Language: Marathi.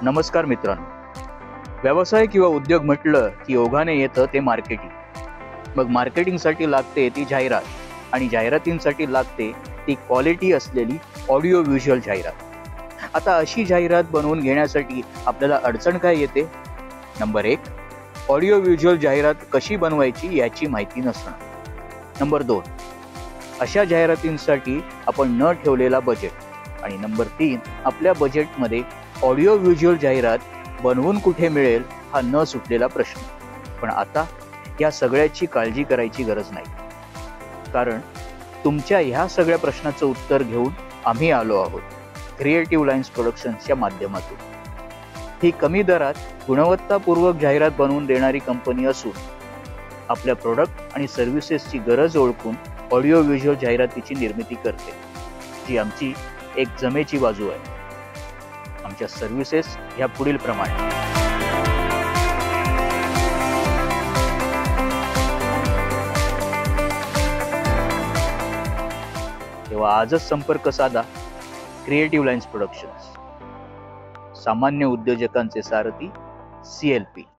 नमस्कार मित्रांनो. व्यवसाय किंवा उद्योग म्हटलं की ओघाने येतं ते मार्केटिंग. मग मार्केटिंगसाठी लागते ती जाहिरात आणि जाहिरातींसाठी लागते ती क्वालिटी असलेली ऑडिओ व्हिज्युअल जाहिरात. आता अशी जाहिरात बनवून घेण्यासाठी आपल्याला अडचण काय येते? नंबर 1, ऑडिओ व्हिज्युअल जाहिरात कशी बनवायची याची माहिती नसणं. नंबर 2, अशा जाहिरातींसाठी आपण न ठेवलेला बजेट. आणि नंबर 3, आपल्या बजेटमध्ये ऑडिओ व्हिज्युअल जाहिरात बनवून कुठे मिळेल हा न सुटलेला प्रश्न. पण आता या सगळ्याची काळजी करायची गरज नाही, कारण तुमच्या ह्या सगळ्या प्रश्नाचं उत्तर घेऊन आम्ही आलो आहोत क्रिएटिव्ह लाईन्स प्रोडक्शन्सच्या माध्यमातून. ही कमी दरात गुणवत्तापूर्वक जाहिरात बनवून देणारी कंपनी असून आपल्या प्रोडक्ट आणि सर्व्हिसेसची गरज ओळखून ऑडिओ व्हिज्युअल जाहिरातीची निर्मिती करते, जी आमची एक जमेची बाजू आहे. आमच्या सर्व्हिसेस ह्या पुढील प्रमाणे. तेव्हा आजच संपर्क साधा. क्रिएटिव्ह लाईन्स प्रोडक्शन्स, सामान्य उद्योजकांचे सारथी, CLP.